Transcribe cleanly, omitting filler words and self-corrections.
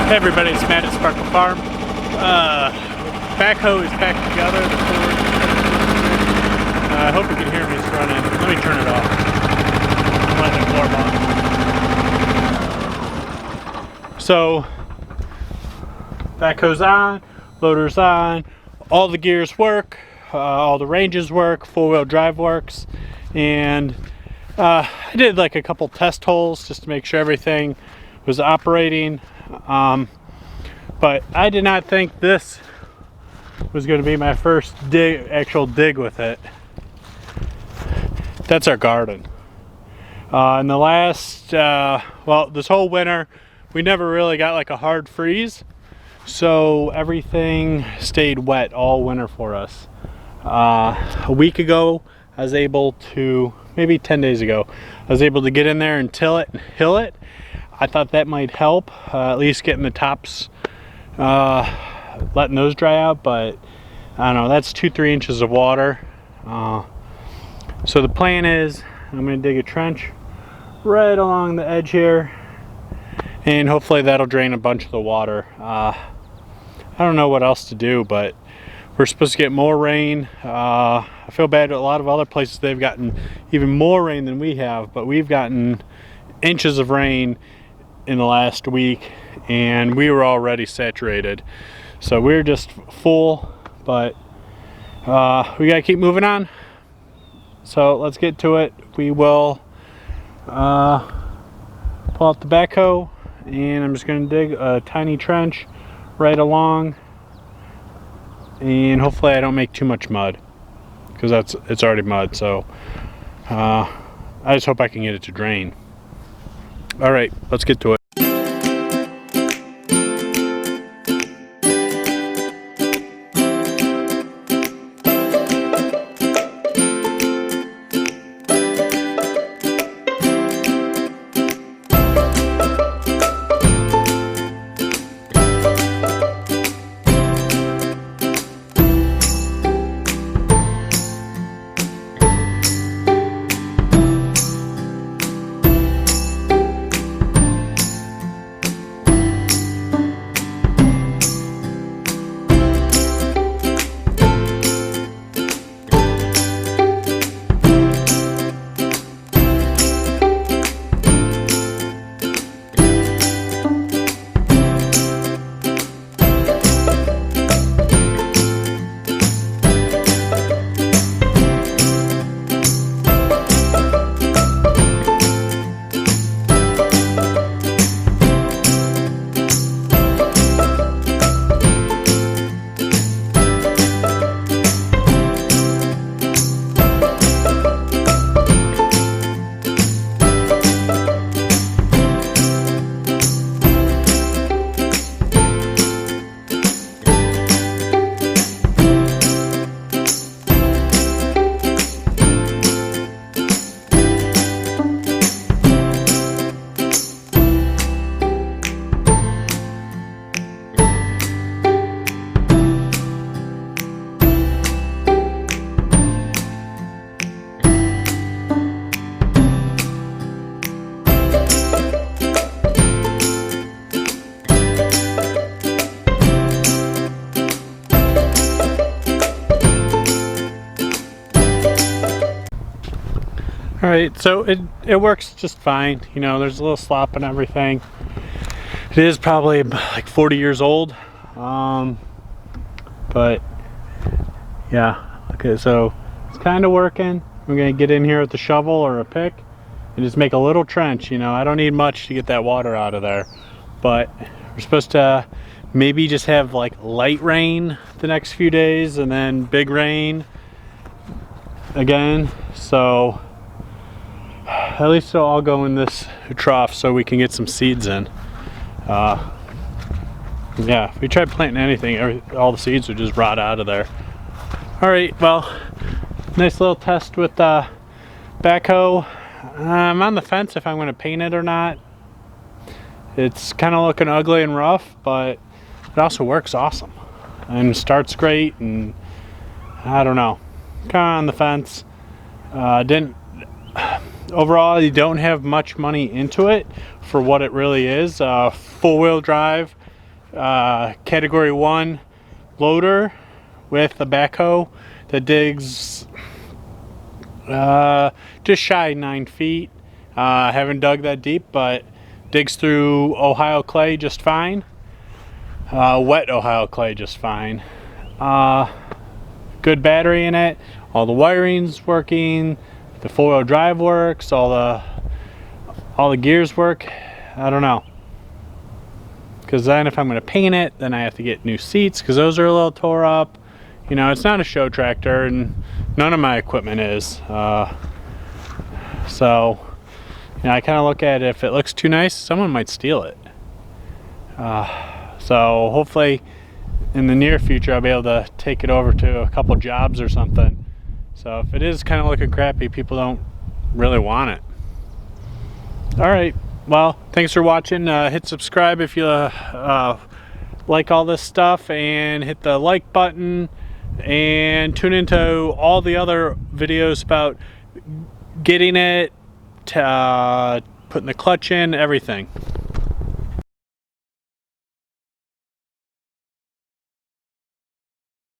Hey everybody, it's Matt at Sparkle Farm. Backhoe is back together. The Ford. I hope you can hear me. It's running. Let me turn it off. I'm letting it warm up. So, backhoe's on, loader's on, all the gears work, all the ranges work, four-wheel drive works, and I did like a couple test holes just to make sure everything was operating. But I did not think this was going to be my first actual dig with it. That's our garden. In the last, well, this whole winter, we never really got like a hard freeze. So everything stayed wet all winter for us. A week ago, I was able to, maybe 10 days ago, I was able to get in there and till it and hill it. I thought that might help, at least getting the tops, letting those dry out, but I don't know, that's 2-3 inches of water. So the plan is, I'm going to dig a trench right along the edge here, and hopefully that'll drain a bunch of the water. I don't know what else to do, but we're supposed to get more rain. I feel bad, a lot of other places they've gotten even more rain than we have, but we've gotten inches of rain in the last week and we were already saturated, so we're just full, but we gotta keep moving on. So let's get to it. We will pull out the backhoe and I'm just gonna dig a tiny trench right along, and hopefully I don't make too much mud, because it's already mud. So I just hope I can get it to drain. All right, let's get to it. Alright, so it works just fine. You know, there's a little slop and everything. It is probably like 40 years old. But yeah, okay, so it's kind of working. I'm gonna get in here with the shovel or a pick and just make a little trench. You know, I don't need much to get that water out of there, but we're supposed to maybe just have like light rain the next few days and then big rain again. So at least it'll all go in this trough so we can get some seeds in. Yeah, if we tried planting anything, all the seeds would just rot out of there. All right, well, nice little test with the backhoe. I'm on the fence if I'm going to paint it or not. It's kind of looking ugly and rough, but it also works awesome and starts great, and I don't know, kind of on the fence. Overall, you don't have much money into it for what it really is. Full-wheel drive, category 1 loader with a backhoe that digs just shy of 9 feet. I haven't dug that deep, but digs through Ohio clay just fine. Wet Ohio clay just fine. Good battery in it. All the wiring's working. The 4-wheel drive works. All the gears work. I don't know. Because then if I'm going to paint it, then I have to get new seats because those are a little tore up. You know, it's not a show tractor, and none of my equipment is. So, you know, I kind of look at it, if it looks too nice, someone might steal it. So hopefully in the near future I'll be able to take it over to a couple jobs or something. So if it is kind of looking crappy, people don't really want it. Alright, well, thanks for watching. Hit subscribe if you like all this stuff, and hit the like button, and tune into all the other videos about getting it, putting the clutch in, everything.